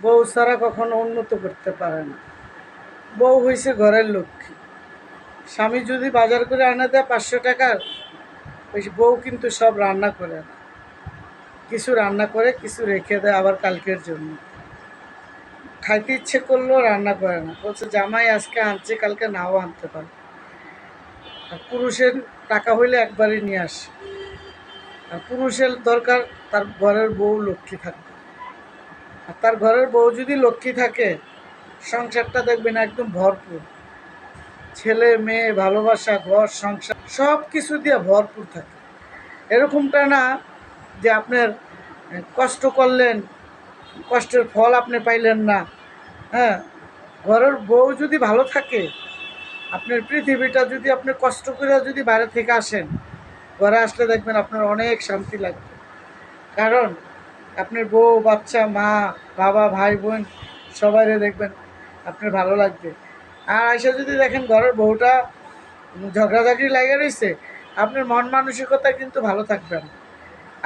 বউ ছাড়া কখনো উন্নত করতে পারে না। বউ হইছে ঘরের লক্ষ্মী। স্বামী যদি বাজার করে আনে দেয় 500 টাকার, ওই বউ কিন্তু সব রান্না করে না, কিছু রান্না করে কিছু রেখে দেয় আবার কালকের জন্য। খাইতে ইচ্ছে করলেও রান্না করে না, বলছে জামাই আজকে আনছে কালকে নাও আনতে পারে। আর পুরুষের টাকা হইলে একবারই নিয়ে আসে। আর পুরুষের দরকার তার ঘরের বউ লক্ষ্মী থাকবে। আর তার ঘরের বউ যদি লক্ষ্মী থাকে, সংসারটা দেখবেন একদম ভরপুর। ছেলে মেয়ে ভালোবাসা ঘর সংসার সব কিছু দিয়ে ভরপুর থাকে। এরকমটা না যে আপনার কষ্ট করলেন, কষ্টের ফল আপনি পাইলেন না। হ্যাঁ, ঘরের বউ যদি ভালো থাকে, আপনার পৃথিবীটা যদি আপনি কষ্ট করে যদি বাইরে থেকে আসেন, ঘরে আসলে দেখবেন আপনার অনেক শান্তি লাগবে। কারণ আপনার বউ বাচ্চা মা বাবা ভাই বোন সবাইরে দেখবেন আপনার ভালো লাগবে। আর আইসা যদি দেখেন ঘরের বউটা ঝগড়াঝাগড়ি লাগে রয়েছে, আপনার মন মানসিকতা কিন্তু ভালো থাকবে না।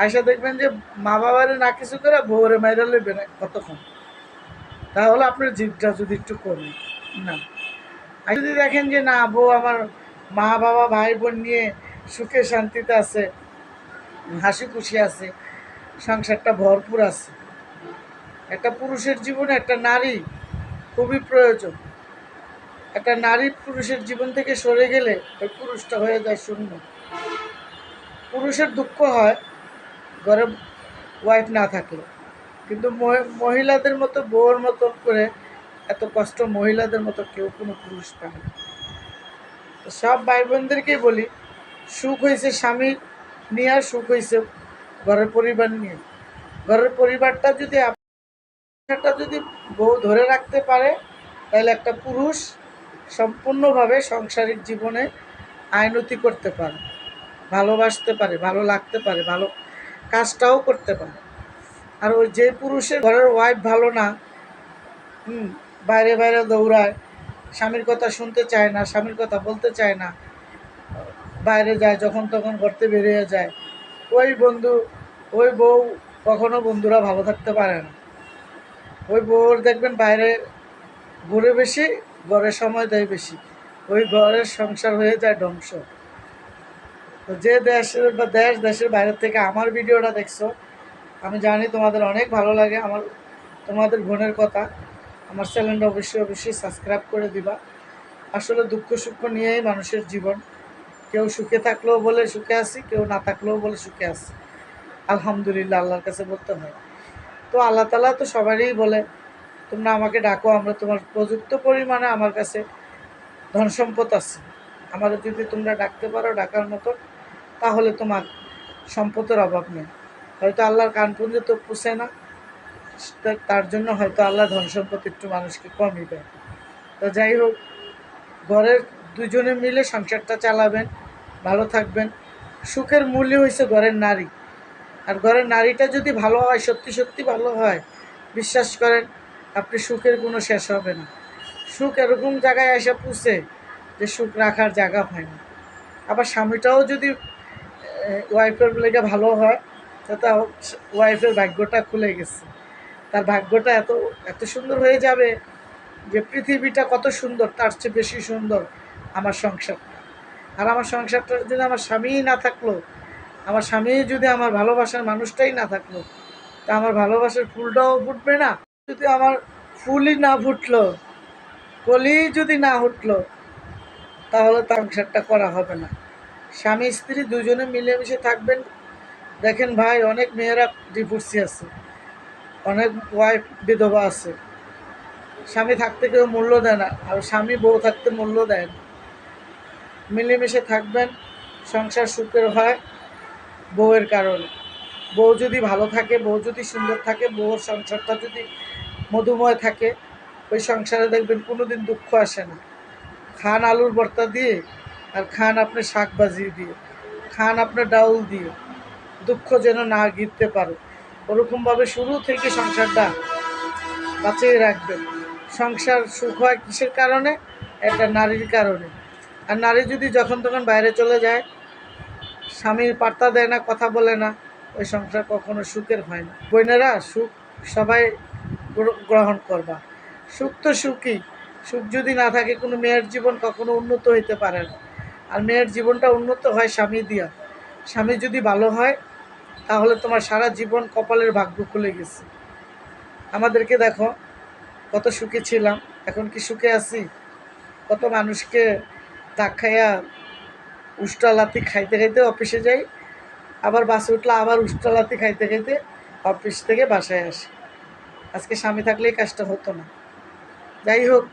আইসা দেখবেন যে মা বাবারে না কিছু করে বউরে মাইরা লইবে না কতক্ষণ। তাহলে আপনার জিদটা যদি একটু কমে না। আর যদি দেখেন যে না, বউ আমার মা বাবা ভাই বোন নিয়ে সুখে শান্তিতে আছে, হাসি খুশি আছে, সংসারটা ভরপুর আছে। একটা পুরুষের জীবনে একটা নারী খুবই প্রয়োজন। একটা নারী পুরুষের জীবন থেকে সরে গেলে ওই পুরুষটা হয়ে যায় শূন্য। পুরুষের দুঃখ হয় ঘরে ওয়াইফ না থাকলে, কিন্তু মহিলাদের মতো বউর মতো করে এত কষ্ট মহিলাদের মতো কেউ কোনো পুরুষ পায় না। তো সব ভাই বোনদেরকেই বলি, সুখ হয়েছে স্বামী নিয়ে, আর সুখ হয়েছে ঘরের পরিবার নিয়ে। ঘরের পরিবারটা যদি আপনারটা যদি বউ ধরে রাখতে পারে, তাহলে একটা পুরুষ সম্পূর্ণভাবে সাংসারিক জীবনে আইনতি করতে পারে, ভালোবাসতে পারে, ভালো লাগতে পারে, ভালো কাজটাও করতে পারে। আর ওই যে পুরুষের ঘরের ওয়াইফ ভালো না, বাইরে বাইরে দৌড়ায়, স্বামীর কথা শুনতে চায় না, স্বামীর কথা বলতে চায় না, বাইরে যায় যখন তখন ঘরতে বেরিয়ে যায়, ওই বন্ধু ওই বউ কখনো বন্ধুরা ভালো থাকতে পারে না। ওই বউর দেখবেন বাইরে ঘুরে বেশি, ঘরের সময় দেয় বেশি, ওই ঘরের সংসার হয়ে যায় ধ্বংস। তো যে দেশের বা দেশের বাইরে থেকে আমার ভিডিওটা দেখছো, আমি জানি তোমাদের অনেক ভালো লাগে আমার তোমাদের বোনের কথা। আমার চ্যানেলটা অবশ্যই অবশ্যই সাবস্ক্রাইব করে দিবা। আসলে দুঃখ সুখ নিয়েই মানুষের জীবন। কেউ সুখে থাকলেও বলে সুখে আছি, কেউ না থাকলেও বলে সুখে আছি। আলহামদুলিল্লাহ আল্লাহর কাছে বলতে হয়। তো আল্লাহ তাআলা তো সবারই বলে তোমরা আমাকে ডাকো, আমরা তোমার প্রযুক্ত পরিমাণে আমার কাছে ধন সম্পদ আছে, আমার যদি তোমরা ডাকতে পারো ডাকার মতো, তাহলে তোমার সম্পদের অভাব নেই। হয়তো আল্লাহর কান পর্যন্ত পুষে না, তার জন্য হয়তো আল্লাহ ধন সম্পদ একটু মানুষকে কমই দেয়। তো যাই হোক, ঘরের দুজনে মিলে সংসারটা চালাবেন, ভালো থাকবেন। সুখের মূল্য হয়েছে ঘরের নারী। আর ঘরের নারীটা যদি ভালো হয়, সত্যি সত্যি ভালো হয়, বিশ্বাস করেন আপনি সুখের কোনো শেষ হবে না। সুখ এরকম জায়গায় এসে পুষে যে সুখ রাখার জায়গা হয় না। আবার স্বামীটাও যদি ওয়াইফের লেগে ভালো হয়, তা ওয়াইফের ভাগ্যটা খুলে গেছে, তার ভাগ্যটা এত এত সুন্দর হয়ে যাবে যে পৃথিবীটা কত সুন্দর, তার চেয়ে বেশি সুন্দর আমার সংসারটা। আর আমার সংসারটা যদি আমার স্বামীই না থাকলো, আমার স্বামী যদি আমার ভালোবাসার মানুষটাই না থাকলো, তা আমার ভালোবাসার ফুলটাও ফুটবে না। যদি আমার ফুলই না ফুটলো, কলি যদি না উঠলো, তাহলে তার সংসারটা করা হবে না। স্বামী স্ত্রী দুজনে মিলেমিশে থাকবেন। দেখেন ভাই, অনেক মেয়েরা ডিভোর্সি আছে, অনেক ওয়াইফ বিধবা আছে, স্বামী থাকতে কেউ মূল্য দেয় না, আর স্বামী বউ থাকতে মূল্য দেয় না। মিলেমিশে থাকবেন, সংসার সুখের হয় বউয়ের কারণে। বউ যদি ভালো থাকে, বউ যদি সুন্দর থাকে, বউর সংসারটা যদি মধুময় থাকে, ওই সংসারে দেখবেন কোনো দিন দুঃখ আসে না। খান আলুর ভর্তা দিয়ে, আর খান আপনার শাক ভাজি দিয়ে, খান আপনার ডাউল দিয়ে, দুঃখ যেন না গিরতে পারে, ওরকমভাবে শুরু থেকে সংসারটা বাঁচিয়ে রাখবেন। সংসার সুখ হয় কিসের কারণে? একটা নারীর কারণে। আর নারী যদি যখন তখন বাইরে চলে যায়, স্বামীর পাত্তা দেয় না, কথা বলে না, ওই সংসার কখনো সুখের হয় না। বোনেরা, সুখ সবাই গ্রহণ করবা। সুখ তো সুখই, সুখ যদি না থাকে কোনো মেয়ের জীবন কখনো উন্নত হইতে পারে না। আর মেয়ের জীবনটা উন্নত হয় স্বামী দিয়া। স্বামী যদি ভালো হয় তাহলে তোমার সারা জীবন কপালের ভাগ্য খুলে গেছে। আমাদেরকে দেখো, কত সুখে ছিলাম, এখন কি সুখে আছি? কত মানুষকে ধাক্কাইয়া উষ্টালাতি খাইতে খাইতে অফিসে যাই, আবার বাসে উঠলে আবার উষ্টালাতি খাইতে খাইতে অফিস থেকে বাসায় আসি। আজকে স্বামী থাকলে এই কাজটা হতো না। যাই হোক,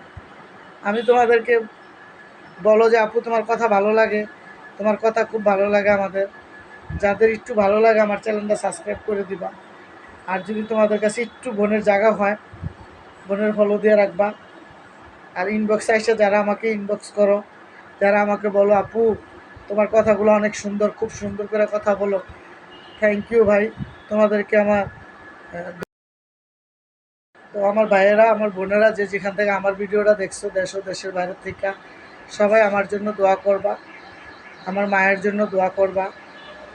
আমি তোমাদেরকে বলো যে আপু তোমার কথা ভালো লাগে, তোমার কথা খুব ভালো লাগে আমাদের। যাদের একটু ভালো লাগে আমার চ্যানেলটা সাবস্ক্রাইব করে দিবা। আর যদি তোমাদের কাছে একটু বোনের জায়গা হয়, বোনের ফলো দিয়ে রাখবা। আর ইনবক্সে এসে যারা আমাকে ইনবক্স করো, যারা আমাকে বলো আপু তোমার কথাগুলো অনেক সুন্দর, খুব সুন্দর করে কথা বলো, থ্যাংক ইউ ভাই। তোমাদেরকে আমার তো আমার ভাইয়েরা, আমার বোনেরা যে যেখান থেকে আমার ভিডিওটা দেখছো, দেশ ও দেশের বাইরের থেকে, সবাই আমার জন্য দোয়া করবা, আমার মায়ের জন্য দোয়া করবা,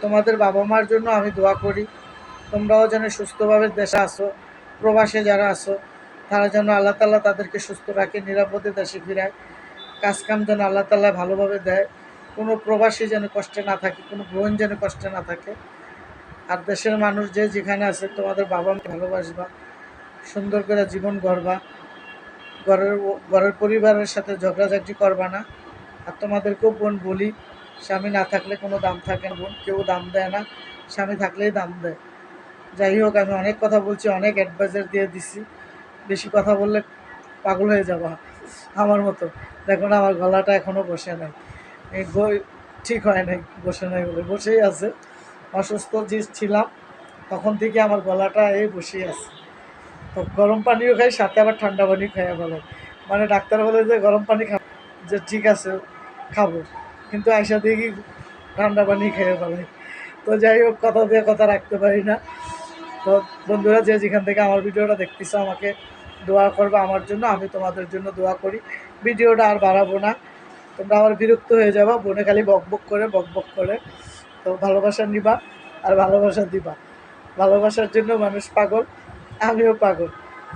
তোমাদের বাবা মার জন্য আমি দোয়া করি। তোমরাও যেন সুস্থভাবে দেশে আসো, প্রবাসে যারা আসো তারা যেন আল্লাহ তাআলা তাদেরকে সুস্থ রাখে, নিরাপদে দেশে ফিরায়, কাজকাম যেন আল্লাহ তাআলা ভালোভাবে দেয়, কোনো প্রবাসী যেন কষ্টে না থাকে, কোনো বোন যেন কষ্টে না থাকে। আর দেশের মানুষ যে যেখানে আছে তোমাদের বাবা মাকে ভালোবাসবা, সুন্দর করে জীবন গড়বা, ঘরের ঘরের পরিবারের সাথে ঝগড়াঝাটি করবা না। আর তোমাদেরকেও বোন বলি, স্বামী না থাকলে কোনো দাম থাকে না বোন, কেউ দাম দেয় না, স্বামী থাকলেই দাম দেয়। যাই হোক, আমি অনেক কথা বলছি, অনেক অ্যাডভাইজার দিয়ে দিছি, বেশি কথা বললে পাগল হয়ে যাবা আমার মতো। দেখো না আমার গলাটা এখনও বসে নাই, এই ঠিক হয় নাই, বসে নাই বলে বসেই আছে। অসুস্থ যে ছিলাম তখন থেকে আমার গলাটা এই বসেই আছে। তো গরম পানিও খাই, সাথে আবার ঠান্ডা পানি খাইয়া ভালো, মানে ডাক্তার বলে যে গরম পানি খাবো, যে ঠিক আছে খাবো, কিন্তু আয়সা দিয়ে কি ঠান্ডা পানি খেয়ে ফেলে। তো যাই হোক, কথা দিয়ে কথা রাখতে পারি না। তো বন্ধুরা যে যেখান থেকে আমার ভিডিওটা দেখতেছো আমাকে দোয়া করবে আমার জন্য, আমি তোমাদের জন্য দোয়া করি। ভিডিওটা আর বাড়াবো না, তোমরা আবার বিরক্ত হয়ে যাবা, বোনে খালি বক বক করে। তো ভালোবাসা নিবা আর ভালোবাসা দিবা। ভালোবাসার জন্য মানুষ পাগল, আমিও পাগল,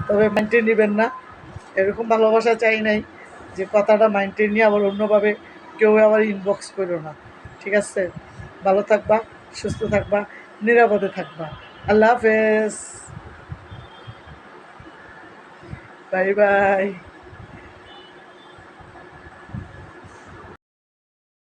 তবে মাইন্ডে নেবেন না। এরকম ভালোবাসা চাই নাই যে কথাটা মাইন্ডে নিয়ে আবার অন্যভাবে কেউ আবার ইনবক্স করো না, ঠিক আছে? ভালো থাকবা, সুস্থ থাকবা, নিরাপদে থাকবা। আল্লাহ হাফেজ, বাই বাই।